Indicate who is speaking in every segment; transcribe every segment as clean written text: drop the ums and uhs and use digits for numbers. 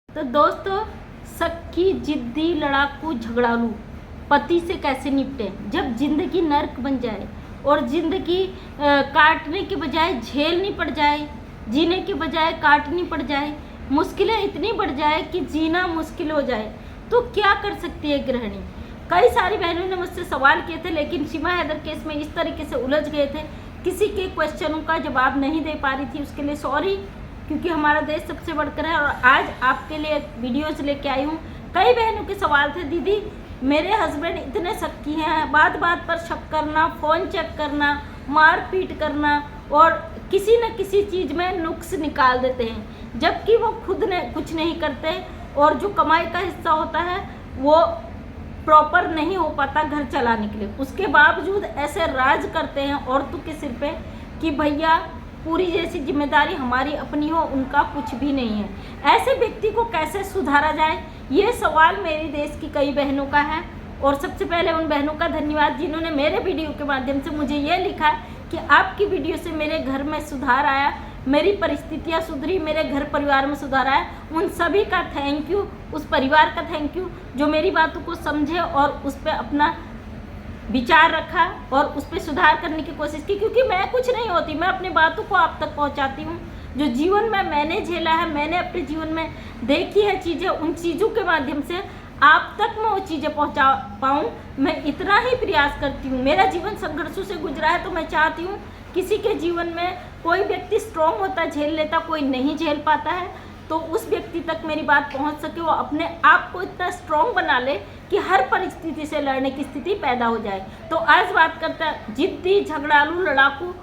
Speaker 1: तो दोस्तों, शक्की, जिद्दी, लड़ाकू, झगड़ालू पति से कैसे निपटे जब जिंदगी नर्क बन जाए और जिंदगी काटने के बजाय झेलनी पड़ जाए, जीने के बजाय काटनी पड़ जाए, मुश्किलें इतनी बढ़ जाए कि जीना मुश्किल हो जाए, तो क्या कर सकती है गृहिणी। कई सारी बहनों ने मुझसे सवाल किए थे, लेकिन सीमा हैदर केस में इस तरीके से उलझ गए थे, किसी के क्वेश्चनों का जवाब नहीं दे पा रही थी। उसके लिए सॉरी, क्योंकि हमारा देश सबसे बढ़कर है। और आज आपके लिए वीडियोज़ लेके आई हूँ। कई बहनों के सवाल थे, दीदी मेरे हस्बैंड इतने शक्की हैं, बात बात पर शक करना, फ़ोन चेक करना, मार पीट करना और किसी न किसी चीज़ में नुक्स निकाल देते हैं, जबकि वो खुद ने कुछ नहीं करते और जो कमाई का हिस्सा होता है वो प्रॉपर नहीं हो पाता घर चलाने के लिए। उसके बावजूद ऐसे राज करते हैं औरतों के सिर पे कि भैया पूरी जैसी जिम्मेदारी हमारी अपनी हो, उनका कुछ भी नहीं है। ऐसे व्यक्ति को कैसे सुधारा जाए, ये सवाल मेरे देश की कई बहनों का है। और सबसे पहले उन बहनों का धन्यवाद जिन्होंने मेरे वीडियो के माध्यम से मुझे ये लिखा कि आपकी वीडियो से मेरे घर में सुधार आया, मेरी परिस्थितियाँ सुधरी, मेरे घर परिवार में सुधार आया। उन सभी का थैंक यू, उस परिवार का थैंक यू जो मेरी बातों को समझे और उस पर अपना विचार रखा और उस पर सुधार करने की कोशिश की। क्योंकि मैं कुछ नहीं होती, मैं अपनी बातों को आप तक पहुंचाती हूं। जो जीवन में मैंने झेला है, मैंने अपने जीवन में देखी है चीज़ें, उन चीज़ों के माध्यम से आप तक मैं वो चीज़ें पहुंचा पाऊँ, मैं इतना ही प्रयास करती हूँ। मेरा जीवन संघर्षों से गुजरा है, तो मैं चाहती हूँ किसी के जीवन में कोई व्यक्ति स्ट्रॉन्ग होता, झेल लेता, कोई नहीं झेल पाता है, तो उस व्यक्ति तक मेरी बात पहुंच सके, वो अपने आप को इतना स्ट्रॉन्ग बना ले कि हर परिस्थिति से लड़ने की स्थिति पैदा हो जाए। तो आज बात करते हैं जिद्दी, झगड़ालू, लड़ाकू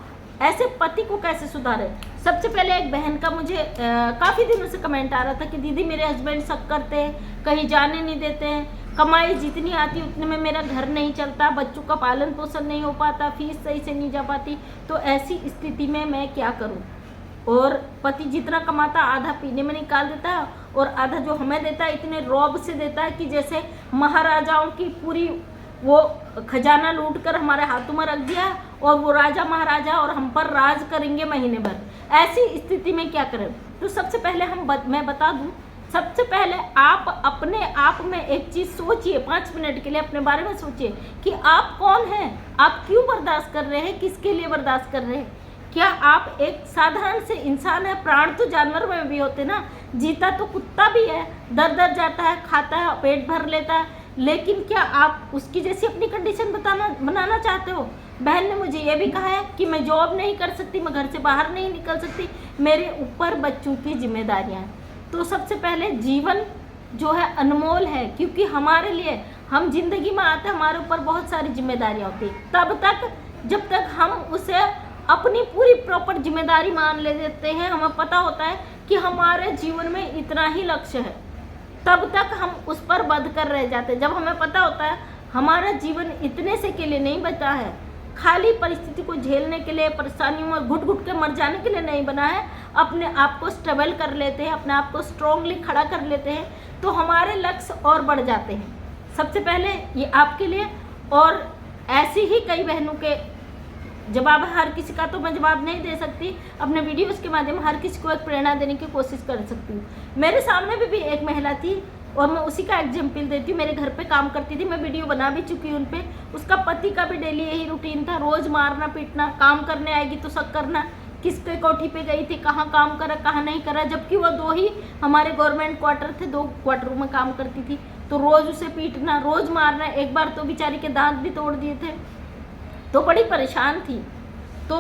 Speaker 1: ऐसे पति को कैसे सुधारे। सबसे पहले एक बहन का मुझे काफ़ी दिनों से कमेंट आ रहा था कि दीदी मेरे हस्बैंड शक करते हैं, कहीं जाने नहीं देते हैं, कमाई जितनी आती उतने में मेरा घर नहीं चलता, बच्चों का पालन पोषण नहीं हो पाता, फीस सही से नहीं जा पाती, तो ऐसी स्थिति में मैं क्या करूं। और पति जितना कमाता आधा पीने में निकाल देता है और आधा जो हमें देता है इतने रौब से देता है कि जैसे महाराजाओं की पूरी वो खजाना लूट कर हमारे हाथों में रख दिया और वो राजा महाराजा और हम पर राज करेंगे महीने भर। ऐसी स्थिति में क्या करें। तो सबसे पहले मैं बता दूं, सबसे पहले आप अपने आप में एक चीज़ सोचिए, 5 मिनट के लिए अपने बारे में सोचिए कि आप कौन हैं, आप क्यों बर्दाश्त कर रहे हैं, किसके लिए बर्दाश्त कर रहे हैं। क्या आप एक साधारण से इंसान है। प्राण तो जानवर में भी होते ना, जीता तो कुत्ता भी है, दर दर जाता है, खाता है, पेट भर लेता है, लेकिन क्या आप उसकी जैसी अपनी कंडीशन बनाना चाहते हो। बहन ने मुझे ये भी कहा है कि मैं जॉब नहीं कर सकती, मैं घर से बाहर नहीं निकल सकती, मेरे ऊपर बच्चों की जिम्मेदारियाँ हैं। तो सबसे पहले जीवन जो है अनमोल है, क्योंकि हमारे लिए हम जिंदगी में आते हमारे ऊपर बहुत सारी जिम्मेदारियाँ होती हैं। तब तक जब तक हम उसे अपनी पूरी प्रॉपर जिम्मेदारी मान ले देते हैं, हमें पता होता है कि हमारे जीवन में इतना ही लक्ष्य है, तब तक हम उस पर बंध कर रह जाते हैं। जब हमें पता होता है हमारा जीवन इतने से के लिए नहीं बचा है, खाली परिस्थिति को झेलने के लिए, परेशानियों में घुट घुट के मर जाने के लिए नहीं बना है, अपने आप को स्टेबल कर लेते हैं, अपने आप को स्ट्रांगली खड़ा कर लेते हैं, तो हमारे लक्ष्य और बढ़ जाते हैं। सबसे पहले ये आपके लिए। और ऐसी ही कई बहनों के जवाब, हर किसी का तो मैं जवाब नहीं दे सकती, अपने वीडियोस के माध्यम हर किसी को एक प्रेरणा देने की कोशिश कर सकती हूँ। मेरे सामने भी एक महिला थी और मैं उसी का एग्जाम्पल देती हूँ। मेरे घर पे काम करती थी, मैं वीडियो बना भी चुकी हूँ उन पे। उसका पति का भी डेली यही रूटीन था, रोज़ मारना पीटना, काम करने आएगी तो शक करना, किसके कोठी पे गई थी, कहाँ काम करा कहाँ नहीं करा, जबकि वो 2 ही हमारे गवर्नमेंट क्वार्टर थे, 2 क्वार्टरों में काम करती थी, तो रोज़ उसे पीटना, रोज़ मारना। एक बार तो बेचारी के दांत भी तोड़ दिए थे, तो बड़ी परेशान थी। तो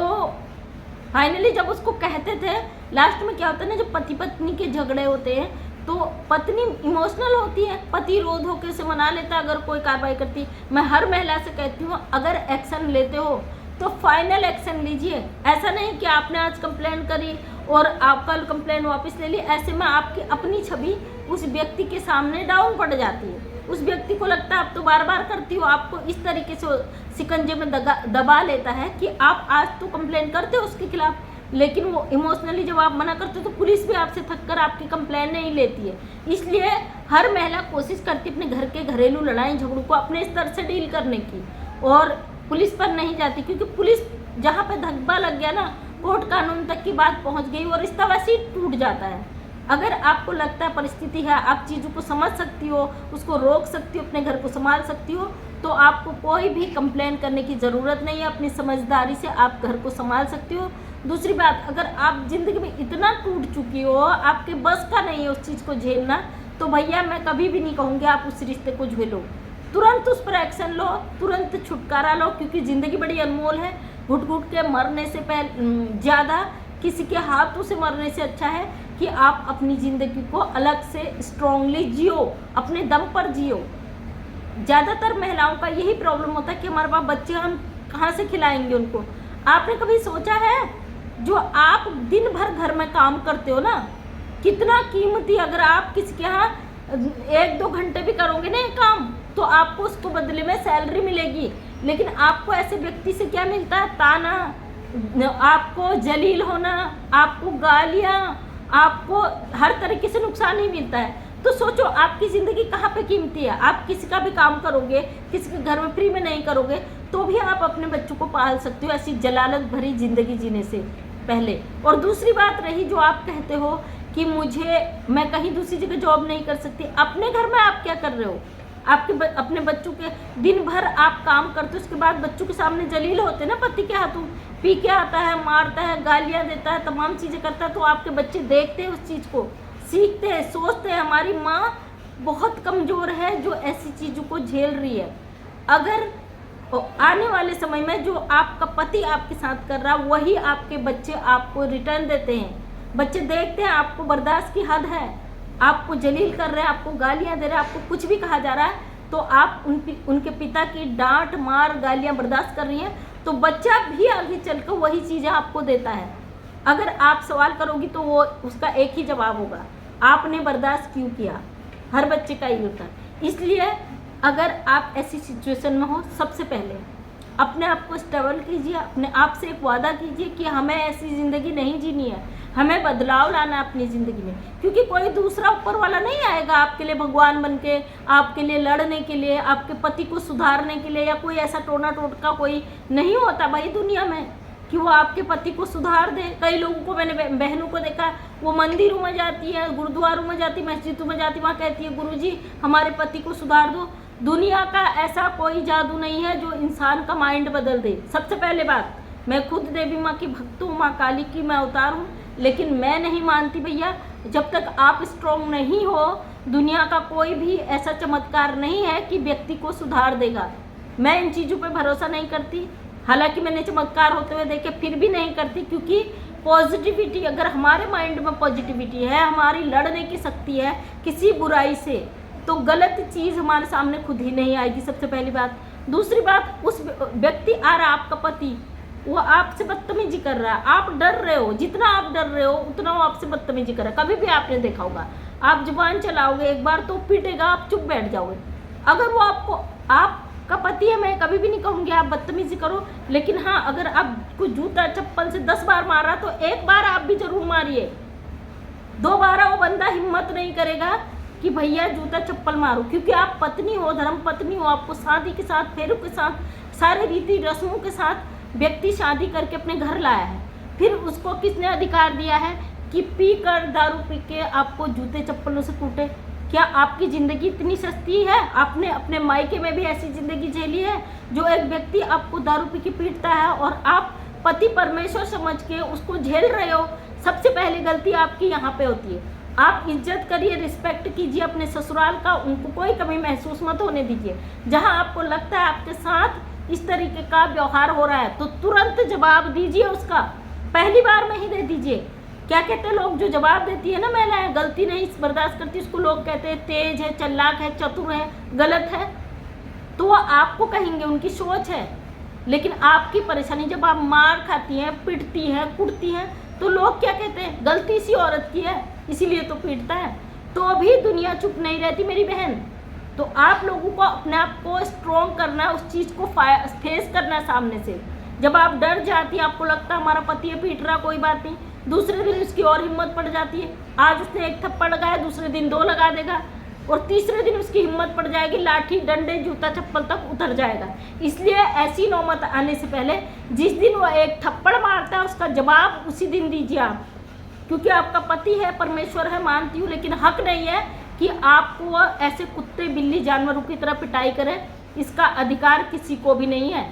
Speaker 1: फाइनली जब उसको कहते थे, लास्ट में क्या होता है ना, जब पति पत्नी के झगड़े होते हैं तो पत्नी इमोशनल होती है, पति रो धो के उसे मना लेता है अगर कोई कार्रवाई करती। मैं हर महिला से कहती हूँ, अगर एक्शन लेते हो तो फाइनल एक्शन लीजिए। ऐसा नहीं कि आपने आज कंप्लेंट करी और आप कल कंप्लेंट वापस ले ली। ऐसे में आपकी अपनी छवि उस व्यक्ति के सामने डाउन पड़ जाती है। उस व्यक्ति को लगता है आप तो बार बार करती हो, आपको इस तरीके से शिकंजे में दबा लेता है कि आप आज तो कंप्लेंट करते हो उसके खिलाफ, लेकिन वो इमोशनली जब आप मना करते हो तो पुलिस भी आपसे थककर आपकी कंप्लेंट नहीं लेती है। इसलिए हर महिला कोशिश करती है अपने घर के घरेलू लड़ाई झगड़ों को अपने स्तर से डील करने की, और पुलिस पर नहीं जाती, क्योंकि पुलिस जहाँ पे धब्बा लग गया ना, कोर्ट कानून तक की बात पहुँच गई और रिश्ता वैसे ही टूट जाता है। अगर आपको लगता है परिस्थिति है, आप चीज़ों को समझ सकती हो, उसको रोक सकती हो, अपने घर को संभाल सकती हो, तो आपको कोई भी कंप्लेन करने की ज़रूरत नहीं है। अपनी समझदारी से आप घर को संभाल सकती हो। दूसरी बात, अगर आप ज़िंदगी में इतना टूट चुकी हो, आपके बस का नहीं है उस चीज़ को झेलना, तो भैया मैं कभी भी नहीं कहूँगी आप उस रिश्ते को झेलो। तुरंत उस पर एक्शन लो, तुरंत छुटकारा लो, क्योंकि ज़िंदगी बड़ी अनमोल है। घुट घुट के मरने से ज़्यादा किसी के हाथों से मरने से अच्छा है कि आप अपनी ज़िंदगी को अलग से स्ट्रांगली जियो, अपने दम पर जियो। ज़्यादातर महिलाओं का यही प्रॉब्लम होता है कि हमारे पास बच्चे, हम कहाँ से खिलाएंगे उनको। आपने कभी सोचा है, जो आप दिन भर घर में काम करते हो ना, कितना कीमती, अगर आप किसी के यहाँ 1-2 घंटे भी करोगे ना काम, तो आपको उसको बदले में सैलरी मिलेगी। लेकिन आपको ऐसे व्यक्ति से क्या मिलता है? ताना, आपको जलील होना, आपको गालियाँ, आपको हर तरीके से नुकसान ही मिलता है। तो सोचो आपकी ज़िंदगी कहाँ पे कीमती है। आप किसी का भी काम करोगे, किसी के घर में फ्री में नहीं करोगे, तो भी आप अपने बच्चों को पाल सकते हो ऐसी जलालत भरी ज़िंदगी जीने से पहले। और दूसरी बात रही, जो आप कहते हो कि मैं कहीं दूसरी जगह जॉब नहीं कर सकती, अपने घर में आप क्या कर रहे हो? अपने बच्चों के दिन भर आप काम करते हो, उसके बाद बच्चों के सामने जलील होते ना पति के हाथों, पी के आता है, मारता है, गालियाँ देता है, तमाम चीज़ें करता है, तो आपके बच्चे देखते हैं उस चीज़ को, सीखते हैं, सोचते हैं हमारी माँ बहुत कमज़ोर है जो ऐसी चीज़ों को झेल रही है। अगर आने वाले समय में जो आपका पति आपके साथ कर रहा है, वही आपके बच्चे आपको रिटर्न देते हैं। बच्चे देखते हैं आपको बर्दाश्त की हद है, आपको जलील कर रहे हैं, आपको गालियां दे रहे हैं, आपको कुछ भी कहा जा रहा है, तो आप उनके पिता की डांट, मार, गालियां बर्दाश्त कर रही हैं, तो बच्चा भी आगे चलकर वही चीज़ें आपको देता है। अगर आप सवाल करोगी तो वो उसका एक ही जवाब होगा, आपने बर्दाश्त क्यों किया। हर बच्चे का ही होता है। इसलिए अगर आप ऐसी सिचुएशन में हो, सबसे पहले अपने आप को स्टेबल कीजिए, अपने आप से एक वादा कीजिए कि हमें ऐसी ज़िंदगी नहीं जीनी है, हमें बदलाव लाना है अपनी ज़िंदगी में। क्योंकि कोई दूसरा ऊपर वाला नहीं आएगा आपके लिए भगवान बन के, आपके लिए लड़ने के लिए, आपके पति को सुधारने के लिए, या कोई ऐसा टोना टोटका कोई नहीं होता भाई दुनिया में कि वो आपके पति को सुधार दे। कई लोगों को, मैंने बहनों को देखा, वो मंदिरों में जाती है, गुरुद्वारों में जाती, मस्जिदों में जाती, वहाँ कहती है गुरुजी हमारे पति को सुधार दो। दुनिया का ऐसा कोई जादू नहीं है जो इंसान का माइंड बदल दे। सबसे पहले बात, मैं खुद देवी माँ की भक्त हूँ, माँ काली की मैं अवतार हूँ, लेकिन मैं नहीं मानती भैया, जब तक आप स्ट्रॉन्ग नहीं हो, दुनिया का कोई भी ऐसा चमत्कार नहीं है कि व्यक्ति को सुधार देगा। मैं इन चीज़ों पे भरोसा नहीं करती। हालांकि मैंने चमत्कार होते हुए देखे, फिर भी नहीं करती, क्योंकि पॉजिटिविटी, अगर हमारे माइंड में पॉजिटिविटी है, हमारी लड़ने की शक्ति है किसी बुराई से, तो गलत चीज़ हमारे सामने खुद ही नहीं आएगी। सबसे पहली बात। दूसरी बात, उस व्यक्ति आ रहा, आपका पति, वो आपसे बदतमीजी कर रहा है, आप डर रहे हो, जितना आप डर रहे हो उतना वो आपसे बदतमीजी कर रहा है। कभी भी आपने देखा होगा, आप जुबान चलाओगे एक बार तो पीटेगा, आप चुप बैठ जाओगे। अगर वो आपका पति है, मैं कभी भी नहीं कहूँगी आप बदतमीजी करो, लेकिन हाँ, अगर आपको जूता चप्पल से 10 बार मार रहा तो एक बार आप भी जरूर मारिए। दोबारा वो बंदा हिम्मत नहीं करेगा कि भैया जूता चप्पल मारो, क्योंकि आप पत्नी हो, धर्म पत्नी हो, आपको शादी के साथ, फेरों के साथ, सारे रीति रस्मों के साथ व्यक्ति शादी करके अपने घर लाया है। फिर उसको किसने अधिकार दिया है कि पी कर, दारू पी के आपको जूते चप्पलों से कूटे? क्या आपकी ज़िंदगी इतनी सस्ती है? आपने अपने मायके में भी ऐसी ज़िंदगी झेली है जो एक व्यक्ति आपको दारू पी के पीटता है और आप पति परमेश्वर समझ के उसको झेल रहे हो? सबसे पहली गलती आपकी यहाँ पे होती है। आप इज्जत करिए, रिस्पेक्ट कीजिए अपने ससुराल का, उनको कोई कमी महसूस मत होने दीजिए। जहाँ आपको लगता है आपके साथ इस तरीके का व्यवहार हो रहा है तो तुरंत जवाब दीजिए उसका, पहली बार में ही दे दीजिए। क्या कहते हैं लोग, जो जवाब देती है ना महिलाएं, गलती नहीं बर्दाश्त करती, उसको लोग कहते हैं तेज है, चालाक है, चतुर है, गलत है, तो वो आपको कहेंगे, उनकी सोच है। लेकिन आपकी परेशानी, जब आप मार खाती हैं, पिटती हैं, कुटती हैं, तो लोग क्या कहते हैं, गलती इसी औरत की है इसीलिए तो पीटता है। तो अभी दुनिया चुप नहीं रहती मेरी बहन। तो आप लोगों को अपने आप को स्ट्रॉन्ग करना है, उस चीज़ को फेस करना है सामने से। जब आप डर जाती हैं, आपको लगता है हमारा पति है, पीट रहा, कोई बात नहीं, दूसरे दिन उसकी और हिम्मत पड़ जाती है। आज उसने 1 थप्पड़ लगाया, दूसरे दिन 2 लगा देगा, और तीसरे दिन उसकी हिम्मत पड़ जाएगी, लाठी डंडे जूता चप्पल तक उतर जाएगा। इसलिए ऐसी नौबत आने से पहले जिस दिन वो 1 थप्पड़ मारता है उसका जवाब उसी दिन दीजिए आप। क्योंकि आपका पति है, परमेश्वर है, मानती हूँ, लेकिन हक नहीं है कि आपको वो ऐसे कुत्ते बिल्ली जानवरों की तरह पिटाई करे। इसका अधिकार किसी को भी नहीं है।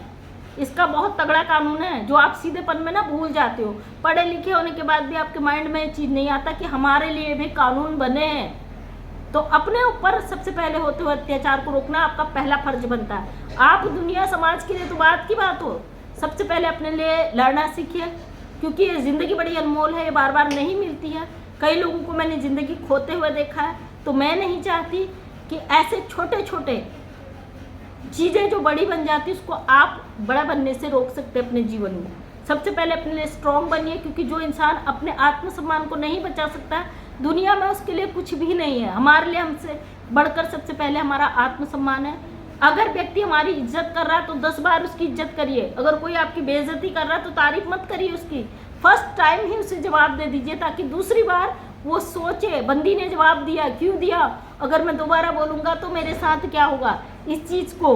Speaker 1: इसका बहुत तगड़ा कानून है जो आप सीधेपन में ना भूल जाते हो। पढ़े लिखे होने के बाद भी आपके माइंड में ये चीज़ नहीं आता कि हमारे लिए भी कानून बने हैं। तो अपने ऊपर सबसे पहले होते हुए अत्याचार को रोकना आपका पहला फर्ज बनता है। आप दुनिया समाज के लिए तो बात की बात हो, सबसे पहले अपने लिए लड़ना सीखिए, क्योंकि ये ज़िंदगी बड़ी अनमोल है, ये बार बार नहीं मिलती है। कई लोगों को मैंने ज़िंदगी खोते हुए देखा है। तो मैं नहीं चाहती कि ऐसे छोटे छोटे चीज़ें जो बड़ी बन जाती उसको आप बड़ा बनने से रोक सकते अपने जीवन में। सबसे पहले अपने लिए स्ट्रॉन्ग बनिए, क्योंकि जो इंसान अपने आत्मसम्मान को नहीं बचा सकता दुनिया में उसके लिए कुछ भी नहीं है। हमारे लिए हमसे बढ़कर सबसे पहले हमारा आत्मसम्मान है। अगर व्यक्ति हमारी इज्जत कर रहा है तो 10 बार उसकी इज्जत करिए। अगर कोई आपकी बेइज्जती कर रहा है तो तारीफ मत करिए उसकी, फर्स्ट टाइम ही उसे जवाब दे दीजिए, ताकि दूसरी बार वो सोचे बंदी ने जवाब दिया, क्यों दिया, अगर मैं दोबारा बोलूँगा तो मेरे साथ क्या होगा। इस चीज़ को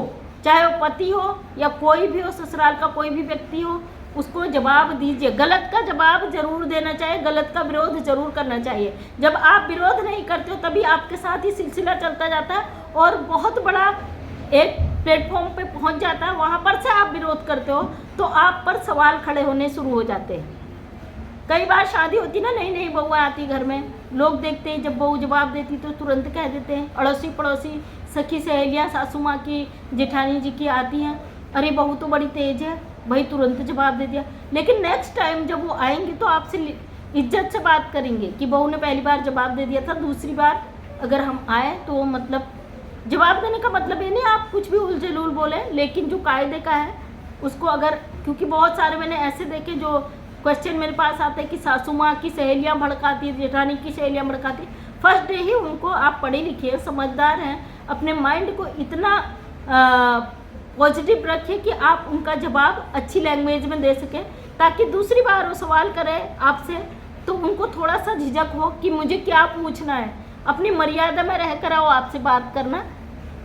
Speaker 1: चाहे वो पति हो या कोई भी हो, ससुराल का कोई भी व्यक्ति हो, उसको जवाब दीजिए। गलत का जवाब जरूर देना चाहिए, गलत का विरोध जरूर करना चाहिए। जब आप विरोध नहीं करते हो तभी आपके साथ ही सिलसिला चलता जाता है और बहुत बड़ा एक प्लेटफॉर्म पे पहुंच जाता है। वहाँ पर से आप विरोध करते हो तो आप पर सवाल खड़े होने शुरू हो जाते हैं। कई बार शादी होती ना, नई नई बहुएं आती घर में, लोग देखते हैं जब बहू जवाब देती तो तुरंत कह देते हैं, अड़ोसी पड़ोसी सखी सहेलियाँ सासू माँ की जेठानी जी की आती हैं, अरे बहू तो बड़ी तेज है, भाई तुरंत जवाब दे दिया। लेकिन नेक्स्ट टाइम जब वो आएंगी तो आपसे इज्जत से बात करेंगे कि बहू ने पहली बार जवाब दे दिया था, दूसरी बार अगर हम आए तो मतलब जवाब देने का मतलब ये नहीं आप कुछ भी उलझुल बोले, लेकिन जो कायदे का है उसको अगर, क्योंकि बहुत सारे मैंने ऐसे देखे जो क्वेश्चन मेरे पास आते हैं कि सासू माँ की सहेलियाँ भड़काती है, जेठानी की सहेलियाँ भड़काती है। फर्स्ट डे ही उनको आप पढ़े लिखे समझदार हैं, अपने माइंड को इतना पॉजिटिव रखिए कि आप उनका जवाब अच्छी लैंग्वेज में दे सकें, ताकि दूसरी बार वो सवाल करें आपसे तो उनको थोड़ा सा झिझक हो कि मुझे क्या पूछना है। अपनी मर्यादा में रहकर वो आपसे बात करना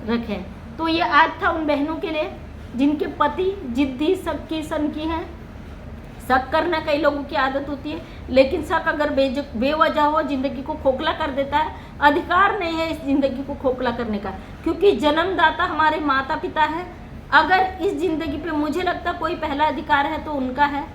Speaker 1: रखें। तो ये आज था उन बहनों के लिए जिनके पति जिद्दी सनकी सनकी हैं। शक करना कई लोगों की आदत होती है, लेकिन शक अगर बेवजह हो ज़िंदगी को खोखला कर देता है। अधिकार नहीं है इस ज़िंदगी को खोखला करने का, क्योंकि जन्मदाता हमारे माता पिता है। अगर इस ज़िंदगी पे मुझे लगता कोई पहला अधिकार है तो उनका है,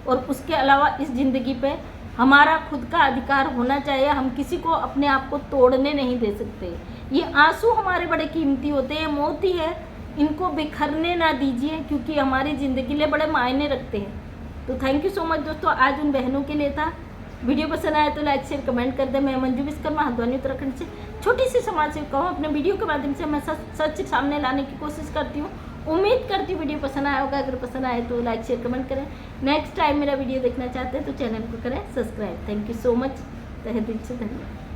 Speaker 1: और उसके अलावा इस ज़िंदगी पे हमारा खुद का अधिकार होना चाहिए। हम किसी को अपने आप को तोड़ने नहीं दे सकते। ये आंसू हमारे बड़े कीमती होते हैं, मोती है, इनको बिखरने ना दीजिए, क्योंकि हमारी ज़िंदगी लिए बड़े मायने रखते हैं। तो थैंक यू सो मच दोस्तों, आज उन बहनों के लिए था। वीडियो पसंद आए तो लाइक शेयर कमेंट कर दे। मैं मंजू विश्वकर्मा हल्द्वानी उत्तराखंड से छोटी सी समाज सेविका हूँ। अपने वीडियो के माध्यम से मैं सच सामने लाने की कोशिश करती हूँ। उम्मीद करती हूँ वीडियो पसंद आया होगा। अगर पसंद आए तो लाइक शेयर कमेंट करें। नेक्स्ट टाइम मेरा वीडियो देखना चाहते हैं तो चैनल को करें subscribe. Thank you so much, तहे दिल से धन्यवाद।